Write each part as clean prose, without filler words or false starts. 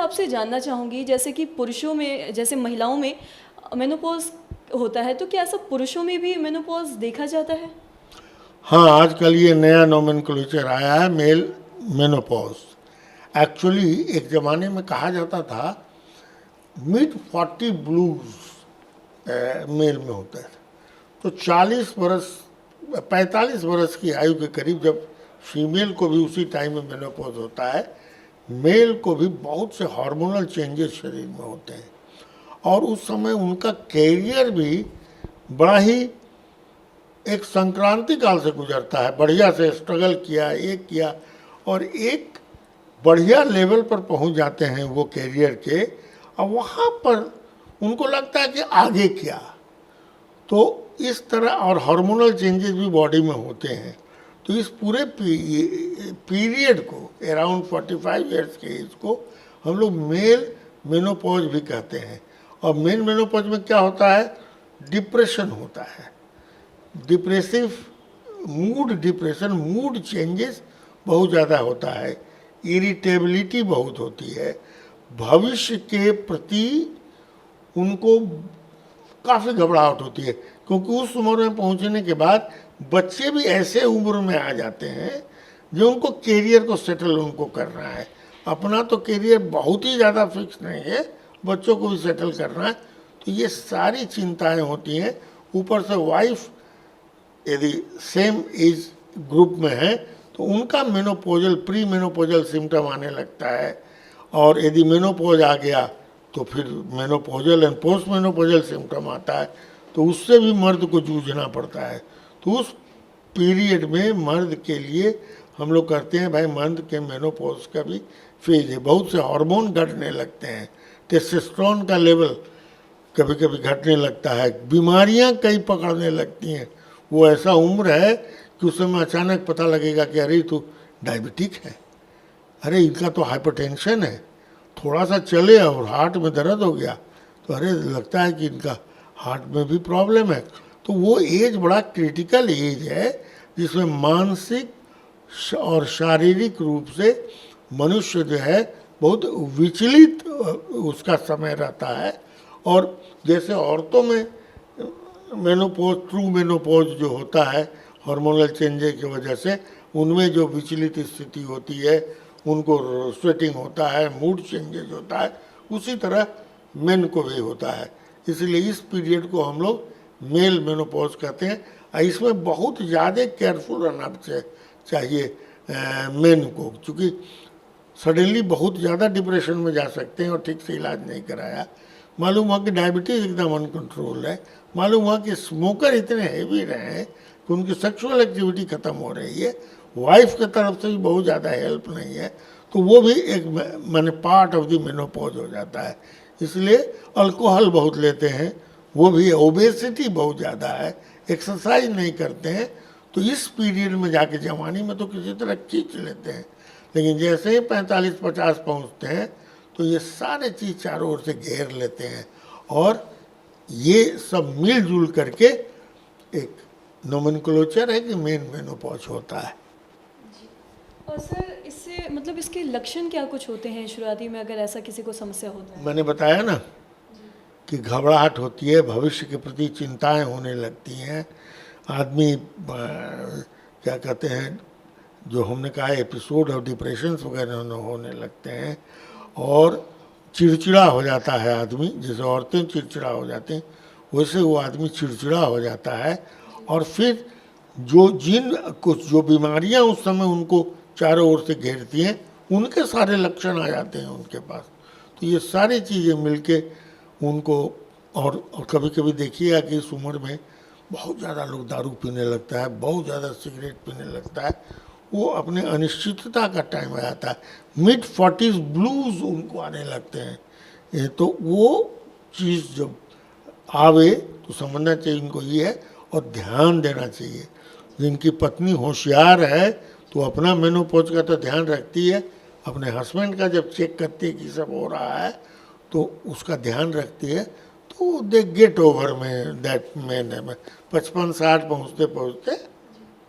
आपसे जानना चाहूँगी जैसे कि पुरुषों में जैसे महिलाओं में मेनोपॉज़ होता है, तो क्या ऐसा पुरुषों में भी मेनोपॉज़ देखा जाता है? हाँ, आजकल ये नया नोमेनक्लेचर आया है, मेल मेनोपॉज। एक्चुअली एक ज़माने में कहा जाता था मिड 40 ब्लूज मेल में होता है। तो 40 बरस 45 बरस की आयु के करीब जब फीमेल को भी उसी टाइम में मेनोपॉज होता है, मेल को भी बहुत से हार्मोनल चेंजेस शरीर में होते हैं और उस समय उनका कैरियर भी बड़ा ही एक संक्रांति काल से गुजरता है। बढ़िया से स्ट्रगल किया, एक किया और एक बढ़िया लेवल पर पहुंच जाते हैं वो कैरियर के, और वहाँ पर उनको लगता है कि आगे क्या। तो इस तरह और हार्मोनल चेंजेस भी बॉडी में होते हैं। तो इस पूरे पीरियड को अराउंड 45 ईयर्स के एज को हम लोग मेल मेनोपॉज भी कहते हैं। और मेल मेनोपॉज में क्या होता है, डिप्रेशन होता है, depressive mood, depression mood changes बहुत ज़्यादा होता है, इरिटेबिलिटी बहुत होती है, भविष्य के प्रति उनको काफ़ी घबराहट होती है, क्योंकि उस उम्र में पहुंचने के बाद बच्चे भी ऐसे उम्र में आ जाते हैं जो उनको कैरियर को सेटल उनको करना है। अपना तो कैरियर बहुत ही ज़्यादा फिक्स नहीं है, बच्चों को भी सेटल करना है। तो ये सारी चिंताएं होती हैं। ऊपर से वाइफ यदि सेम एज ग्रुप में है तो उनका मेनोपोजल प्री मेनोपोजल सिम्टम आने लगता है, और यदि मेनोपोज आ गया तो फिर menopausal and post menopausal symptom आता है, तो उससे भी मर्द को जूझना पड़ता है। तो उस पीरियड में मर्द के लिए हम लोग करते हैं भाई, मर्द के मेनोपोज का भी फेज है, बहुत से हार्मोन घटने लगते हैं, टेस्टोस्टेरोन का लेवल कभी कभी घटने लगता है, बीमारियां कई पकड़ने लगती हैं। वो ऐसा उम्र है कि उस समय अचानक पता लगेगा कि अरे तो डायबिटिक है, अरे इनका तो हाइपरटेंशन है, थोड़ा सा चले और हार्ट में दर्द हो गया तो अरे लगता है कि इनका हार्ट में भी प्रॉब्लम है। तो वो एज बड़ा क्रिटिकल एज है जिसमें मानसिक और शारीरिक रूप से मनुष्य जो है बहुत विचलित उसका समय रहता है। और जैसे औरतों में मेनोपोज, ट्रू मेनोपोज जो होता है हार्मोनल चेंजेस की वजह से, उनमें जो विचलित स्थिति होती है, उनको स्वेटिंग होता है, मूड चेंजेस होता है, उसी तरह मेन को भी होता है। इसलिए इस पीरियड को हम लोग मेल मेनोपॉज कहते हैं। और इसमें बहुत ज़्यादा केयरफुल रहना चाहिए मेन को, क्योंकि सडनली बहुत ज़्यादा डिप्रेशन में जा सकते हैं और ठीक से इलाज नहीं कराया। मालूम हुआ कि डायबिटीज़ एकदम अनकंट्रोल है, मालूम हुआ कि स्मोकर इतने हैवी रहे हैं कि उनकी सेक्सुअल एक्टिविटी ख़त्म हो रही है, वाइफ की तरफ से भी बहुत ज़्यादा हेल्प नहीं है, तो वो भी एक माने पार्ट ऑफ द मेनोपॉज हो जाता है। इसलिए अल्कोहल बहुत लेते हैं, वो भी, ओबेसिटी बहुत ज़्यादा है, एक्सरसाइज नहीं करते हैं, तो इस पीरियड में जाके जवानी में तो किसी तरह खींच लेते हैं, लेकिन जैसे ही 45-50 पहुँचते हैं तो ये सारे चीज़ चारों ओर से घेर लेते हैं, और ये सब मिलजुल करके एक नोमेनक्लेचर है कि मेन मेनोपॉज होता है। और सर इससे मतलब इसके लक्षण क्या कुछ होते हैं शुरुआती में अगर ऐसा किसी को समस्या होता है? मैंने बताया ना कि घबराहट होती है, भविष्य के प्रति चिंताएं होने लगती हैं, आदमी क्या कहते हैं, जो हमने कहा एपिसोड ऑफ डिप्रेशन वगैरह होने लगते हैं, और चिड़चिड़ा हो जाता है आदमी। जैसे औरतें चिड़चिड़ा हो जाती हैं वैसे वो आदमी चिड़चिड़ा हो जाता है, और फिर जिन कुछ जो बीमारियां उस समय उनको चारों ओर से घेरती हैं उनके सारे लक्षण आ जाते हैं उनके पास। तो ये सारी चीज़ें मिलके उनको, और कभी कभी देखिएगा कि इस उम्र में बहुत ज़्यादा लोग दारू पीने लगता है, बहुत ज़्यादा सिगरेट पीने लगता है, वो अपने अनिश्चितता का टाइम आ जाता है, मिड 40s ब्लूज उनको आने लगते हैं। तो वो चीज़ जब आवे तो समझना चाहिए उनको ये है, और ध्यान देना चाहिए। जिनकी पत्नी होशियार है तो अपना मेनोपॉज का तो ध्यान रखती है, अपने हस्बैंड का जब चेक करती है कि सब हो रहा है तो उसका ध्यान रखती है, तो दे गेट ओवर में दैट मैन है। 55-60 पहुँचते पहुँचते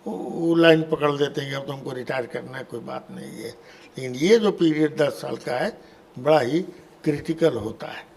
वो लाइन पकड़ देते हैं कि अब तो हमको रिटायर करना है, कोई बात नहीं है। लेकिन ये जो पीरियड 10 साल का है, बड़ा ही क्रिटिकल होता है।